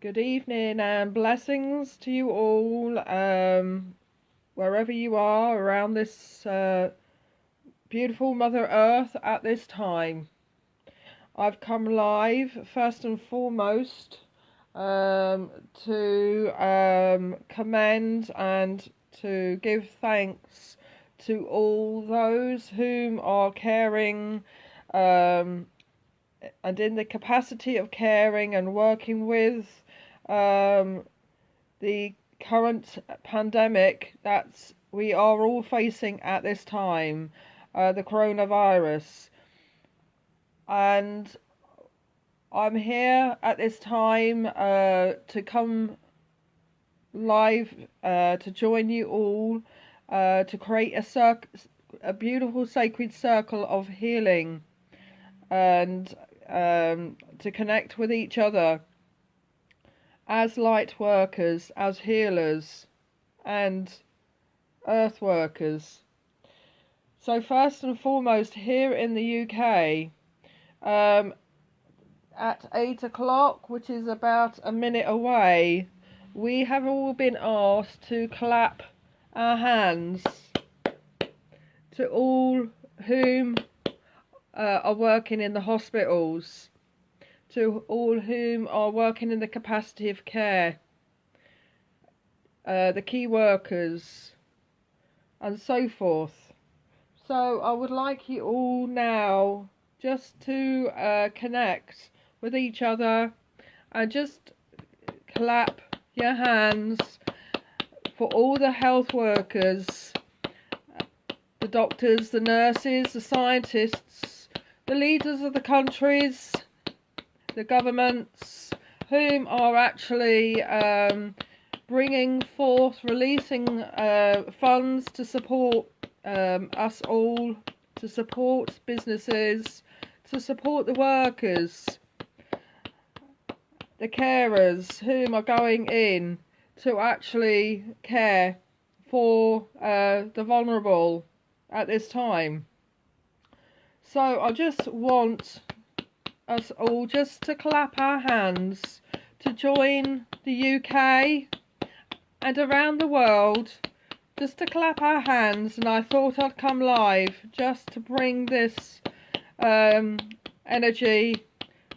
Good evening and blessings to you all, wherever you are around this beautiful Mother Earth at this time. I've come live first and foremost to commend and to give thanks to all those whom are caring and in the capacity of caring and working with the current pandemic that we are all facing at this time, the coronavirus. And I'm here at this time to come live to join you all to create a beautiful sacred circle of healing and to connect with each other as light workers, as healers and earth workers. So first and foremost, here in the UK, at 8 o'clock, which is about a minute away, we have all been asked to clap our hands to all whom are working in the hospitals, to all whom are working in the capacity of care, the key workers, and so forth. So I would like you all now just to connect with each other and just clap your hands for all the health workers, the doctors, the nurses, the scientists, the leaders of the countries, the governments, whom are actually bringing forth, releasing funds to support us all, to support businesses, to support the workers, the carers, whom are going in to actually care for the vulnerable at this time. So I just want us all just to clap our hands to join the UK and around the world, just to clap our hands. And I thought I'd come live just to bring this energy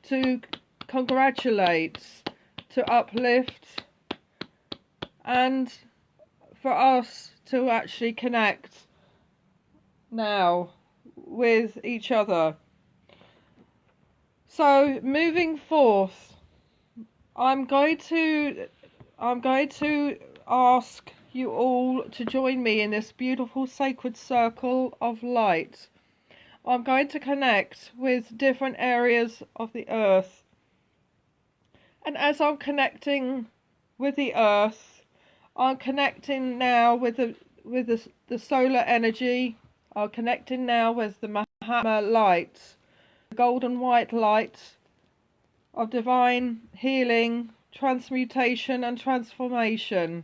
to congratulate, to uplift, and for us to actually connect now with each other. So moving forth, I'm going to ask you all to join me in this beautiful sacred circle of light. I'm going to connect with different areas of the earth. And as I'm connecting with the earth, I'm connecting now with the solar energy. I'm connecting now with the Mahatma light, the golden white light of divine healing, transmutation and transformation.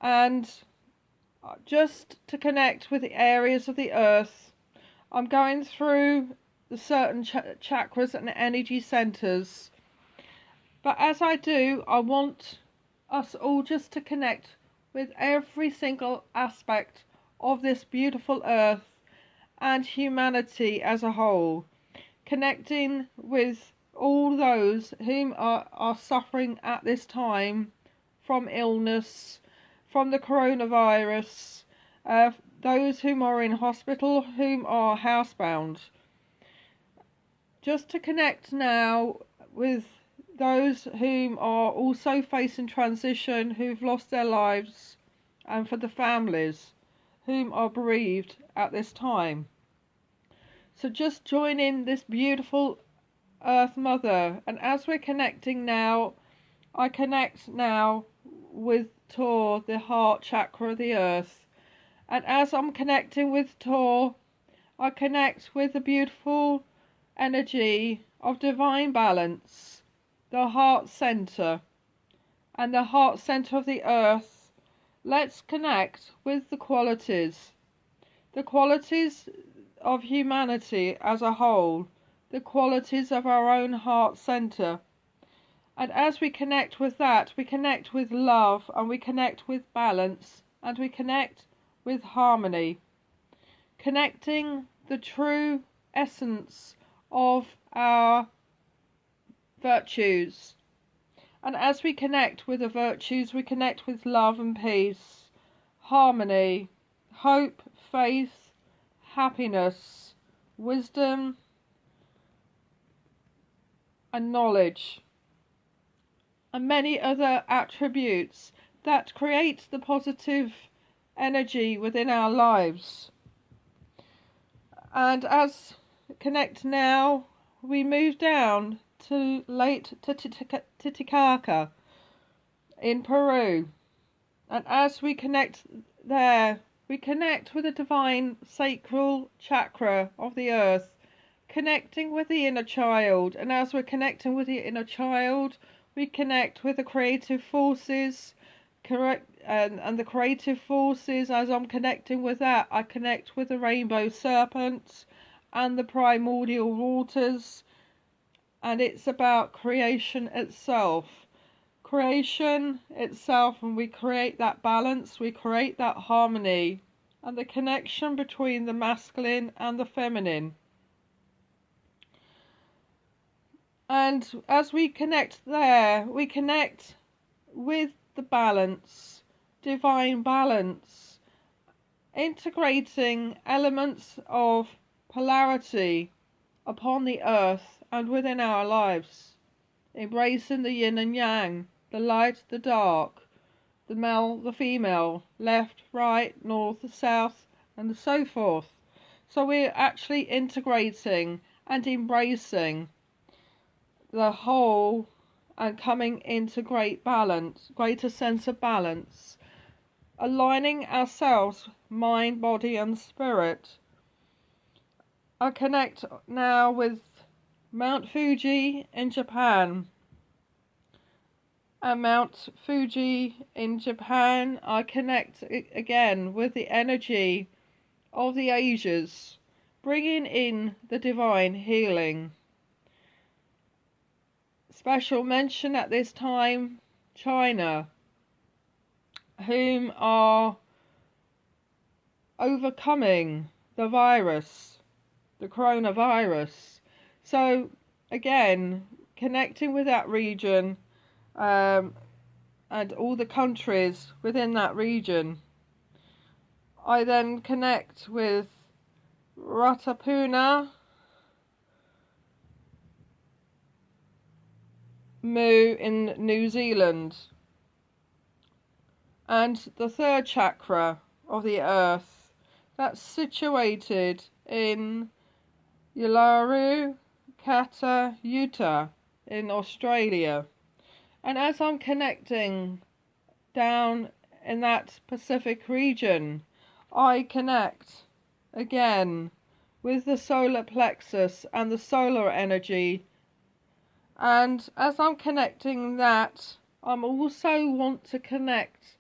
And just to connect with the areas of the earth, I'm going through the certain chakras and energy centers. But as I do, I want us all just to connect with every single aspect of this beautiful earth and humanity as a whole, connecting with all those whom are suffering at this time from illness, from the coronavirus, those whom are in hospital, whom are housebound. Just to connect now with those whom are also facing transition, who've lost their lives, and for the families whom are bereaved at this time. So just join in this beautiful Earth Mother, and as we're connecting now, I connect now with Tor, the heart chakra of the earth. And as I'm connecting with Tor, I connect with the beautiful energy of divine balance, the heart center, and the heart center of the earth. Let's connect with the qualities of humanity as a whole, the qualities of our own heart center, And as we connect with that, we connect with love, and we connect with balance, and we connect with harmony. Connecting the true essence of our virtues. And as we connect with the virtues, we connect with love and peace, harmony, hope, faith, happiness, wisdom, and knowledge, and many other attributes that create the positive energy within our lives. And as connect now, we move down to Lake Titicaca in Peru. And as we connect there, we connect with the divine sacral chakra of the earth, connecting with the inner child. And as we're connecting with the inner child, we connect with the creative forces, and the creative forces. As I'm connecting with that, I connect with the rainbow serpent and the primordial waters. And it's about creation itself. Creation itself, and we create that balance, we create that harmony, and the connection between the masculine and the feminine. And as we connect there, we connect with the balance, divine balance, integrating elements of polarity upon the earth and within our lives, embracing the yin and yang, the light, the dark, the male, the female, left, right, north, south, and so forth. So we're actually integrating and embracing the whole and coming into great balance, greater sense of balance, aligning ourselves, mind, body and spirit. I connect now with Mount Fuji in Japan. And Mount Fuji in Japan, I connect again with the energy of the ages, bringing in the divine healing. Special mention at this time, China, whom are overcoming the virus, the coronavirus. So again, connecting with that region, and all the countries within that region. I then connect with Ratapuna Mu in New Zealand, and the third chakra of the earth, that's situated in Uluru Kata Utah in Australia. And as I'm connecting down in that Pacific region, I connect again with the solar plexus and the solar energy. And as I'm connecting that, I'm also want to connect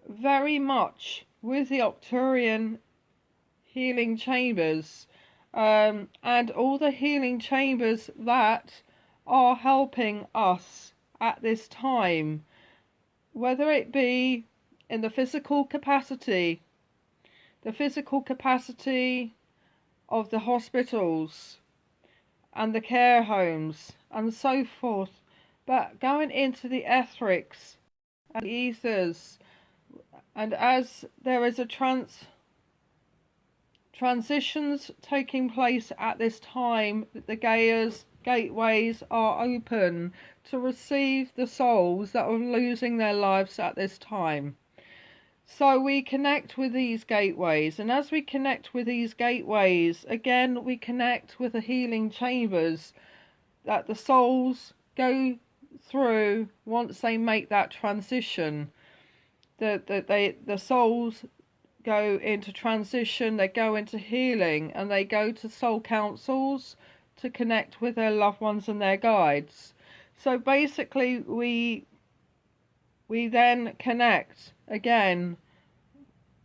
very much with the Arcturian healing chambers, and all the healing chambers that are helping us at this time, whether it be in the physical capacity of the hospitals and the care homes and so forth, but going into the etherics and the ethers. And as there is a transitions taking place at this time, the gateways are open to receive the souls that are losing their lives at this time. So we connect with these gateways, and as we connect with these gateways, again we connect with the healing chambers that the souls go through once they make that transition. The souls go into transition, they go into healing, and they go to soul councils to connect with their loved ones and their guides. So basically we then connect again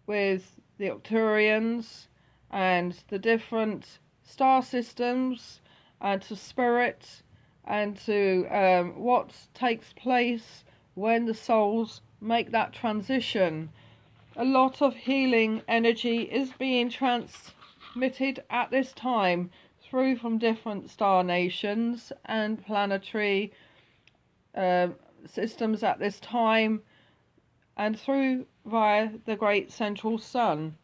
with the Arcturians and the different star systems, and to spirit and to what takes place when the souls make that transition. A lot of healing energy is being transmitted at this time through from different star nations and planetary systems at this time, and through via the great central sun.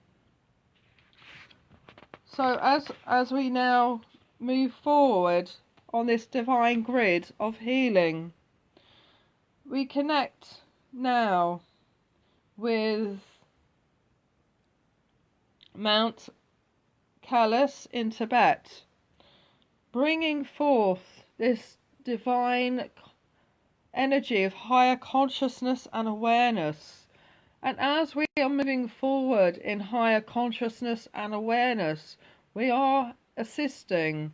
So as we now move forward on this divine grid of healing, we connect now with Mount Kailas in Tibet, bringing forth this divine energy of higher consciousness and awareness. And as we are moving forward in higher consciousness and awareness, we are assisting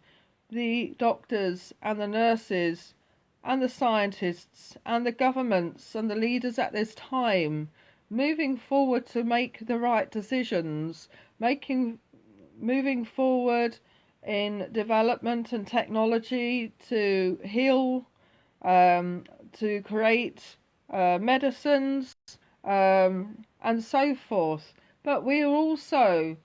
the doctors and the nurses and the scientists and the governments and the leaders at this time, moving forward to make the right decisions, moving forward in development and technology to heal, to create medicines, and so forth. But we are also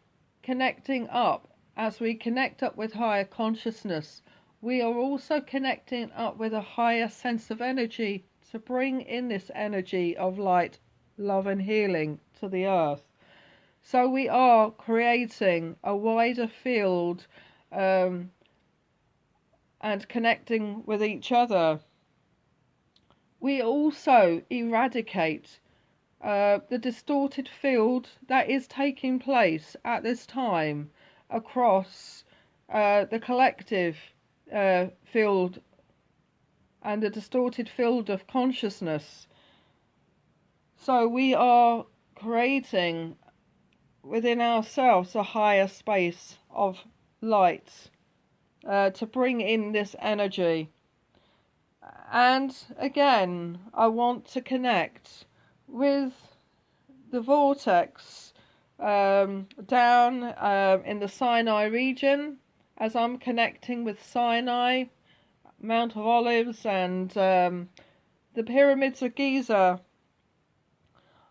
connecting up. As we connect up with higher consciousness, we are also connecting up with a higher sense of energy to bring in this energy of light, love and healing to the earth. So we are creating a wider field and connecting with each other. We also eradicate the distorted field that is taking place at this time across the collective field and the distorted field of consciousness. So we are creating within ourselves a higher space of light to bring in this energy. And again, I want to connect with the vortex down in the Sinai region, as I'm connecting with Sinai, Mount of Olives and the pyramids of Giza.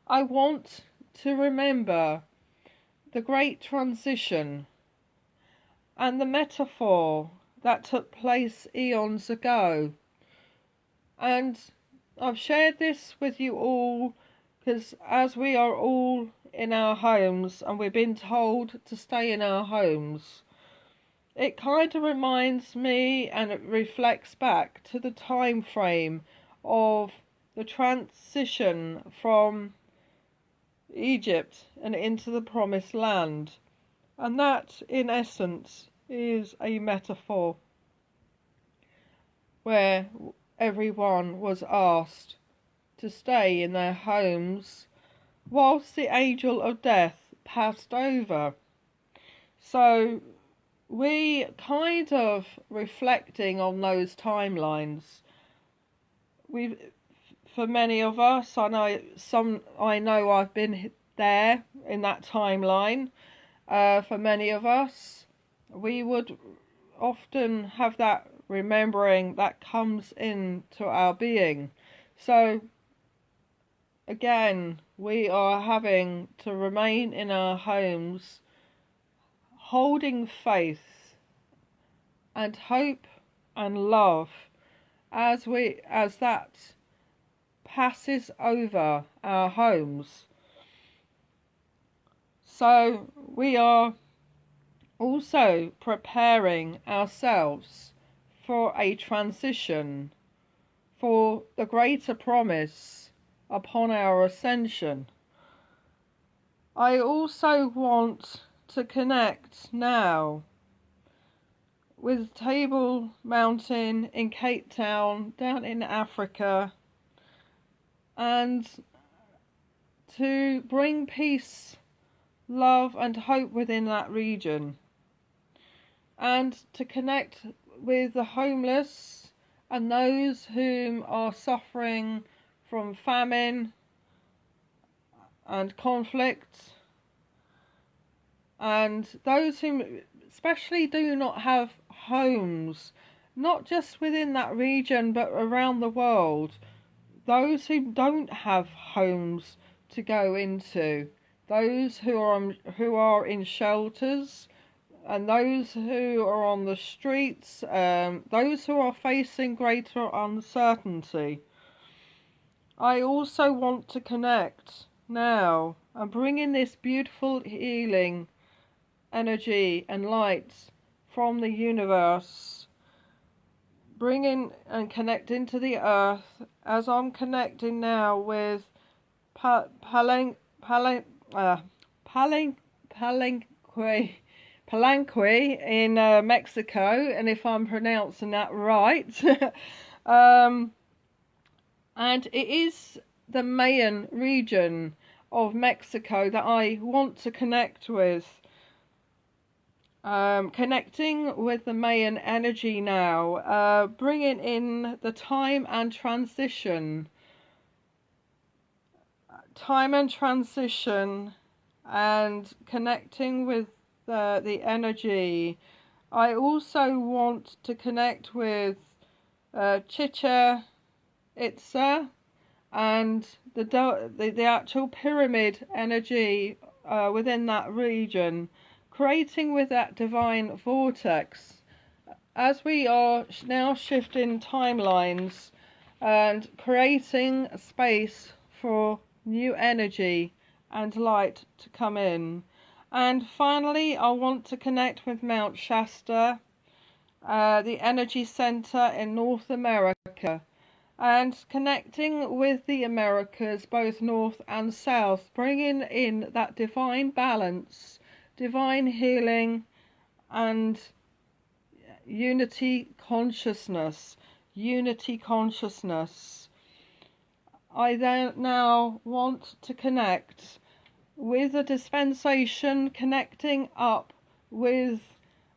I want to remember the great transition and the metaphor that took place eons ago. And I've shared this with you all because as we are all in our homes and we've been told to stay in our homes, it kind of reminds me and it reflects back to the time frame of the transition from Egypt and into the promised land. And that in essence is a metaphor where everyone was asked to stay in their homes whilst the angel of death passed over. So we kind of reflecting on those timelines. For many of us, I know I've been there in that timeline. For many of us, we would often have that remembering that comes into our being. So again, we are having to remain in our homes, holding faith and hope and love as that passes over our homes. So we are also preparing ourselves for a transition, for the greater promise upon our ascension. I also want to connect now with Table Mountain in Cape Town, down in Africa, and to bring peace, love and hope within that region, and to connect with the homeless and those whom are suffering from famine and conflict, and those who especially do not have homes not just within that region but around the world, those who don't have homes to go into, those who are in shelters, and those who are on the streets, those who are facing greater uncertainty. I also want to connect now and bring in this beautiful healing energy and light from the universe, bring in and connect into the earth as I'm connecting now with Palenque in Mexico, and if I'm pronouncing that right. And it is the Mayan region of Mexico that I want to connect with. Connecting with the Mayan energy now, bringing in the time and transition, and connecting with the energy. I also want to connect with Chichen Itza and the actual pyramid energy within that region, creating with that divine vortex. As we are now shifting timelines and creating a space for new energy and light to come in. And finally, I want to connect with Mount Shasta, the energy center in North America, and connecting with the Americas, both north and south, bringing in that divine balance, divine healing, and unity consciousness. I then now want to connect with the dispensation, connecting up with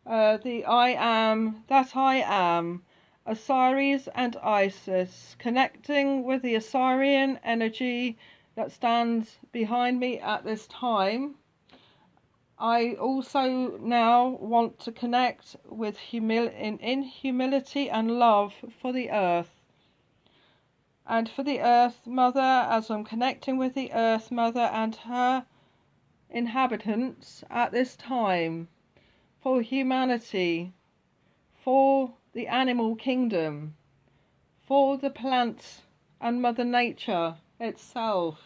the I am that I am, Osiris and Isis, connecting with the Osirian energy that stands behind me at this time. I also now want to connect with in humility and love for the earth. And for the Earth Mother, as I'm connecting with the Earth Mother and her inhabitants at this time, for humanity, for the animal kingdom, for the plants and Mother Nature itself,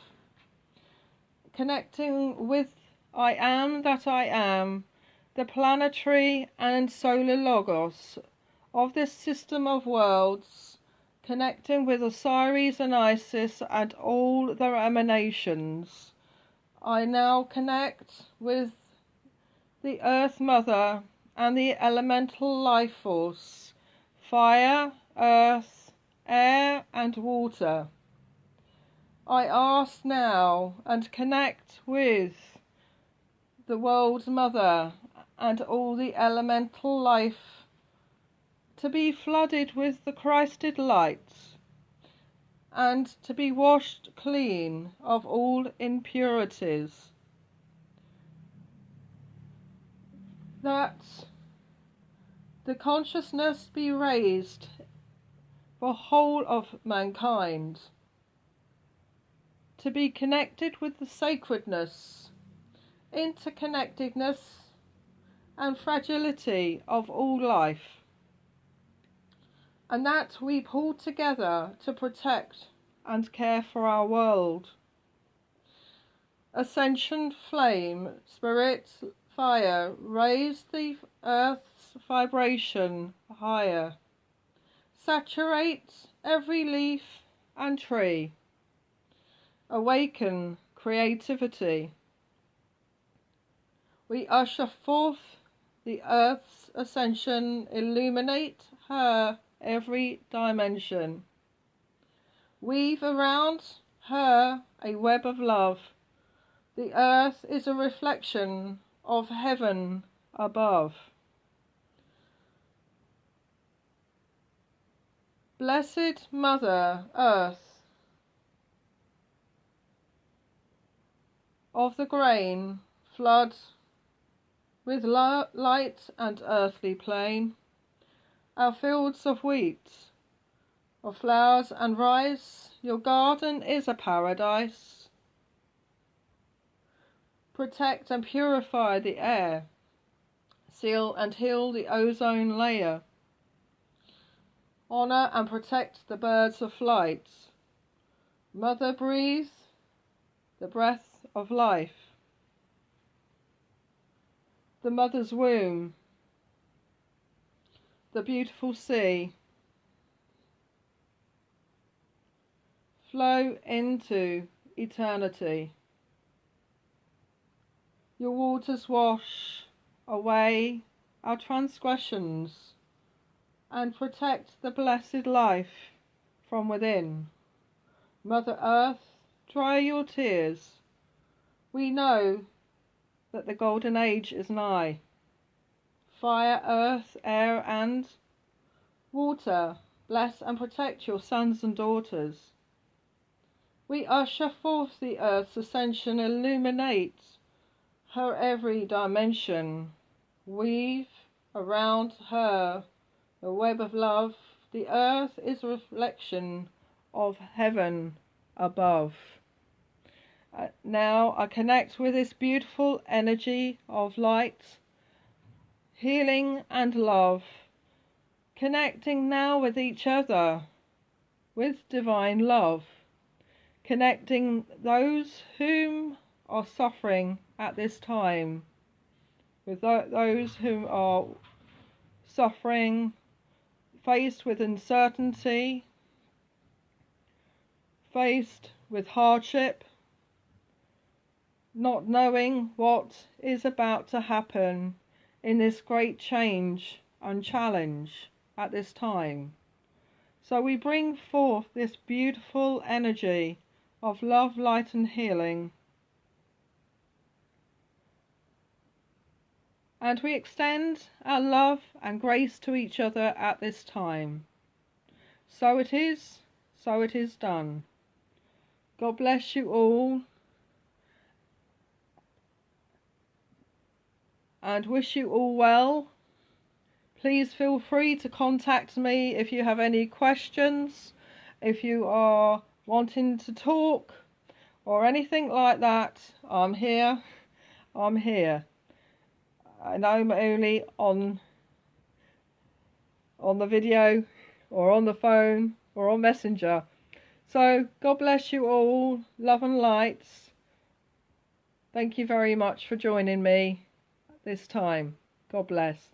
connecting with I am that I am, the planetary and solar logos of this system of worlds, connecting with Osiris and Isis and all their emanations. I now connect with the Earth Mother and the elemental life force, fire, earth, air and water. I ask now and connect with the world's mother and all the elemental life to be flooded with the Christed light and to be washed clean of all impurities. That the consciousness be raised for whole of mankind, to be connected with the sacredness, interconnectedness and fragility of all life, and that we pull together to protect and care for our world. Ascension flame, spirit, fire, raise the earth's vibration higher. Saturate every leaf and tree. Awaken creativity. We usher forth the earth's ascension, illuminate her every dimension. Weave around her a web of love. The earth is a reflection of heaven above. Blessed Mother Earth, of the grain, flood with light and earthly plane. our fields of wheat, of flowers and rice, your garden is a paradise. Protect and purify the air, seal and heal the ozone layer. Honour and protect the birds of flight. Mother, breathe the breath of life. The mother's womb, the beautiful sea, flow into eternity. Your waters wash away our transgressions and protect the blessed life from within. Mother Earth, dry your tears. We know that the golden age is nigh. Fire, earth, air and water, bless and protect your sons and daughters. We usher forth the earth's ascension, illuminate her every dimension. Weave around her a web of love. The earth is a reflection of heaven above. Now I connect with this beautiful energy of light, healing and love, connecting now with each other with divine love, connecting those whom are suffering at this time with those who are suffering, faced with uncertainty, faced with hardship, not knowing what is about to happen in this great change and challenge at this time. So we bring forth this beautiful energy of love, light and healing, and we extend our love and grace to each other at this time. So it is done. God bless you all, and wish you all well. Please feel free to contact me if you have any questions, if you are wanting to talk or anything like that. I'm here. I know I'm only on the video or on the phone or on Messenger. So God bless you all. Love and lights. Thank you very much for joining me this time. God bless.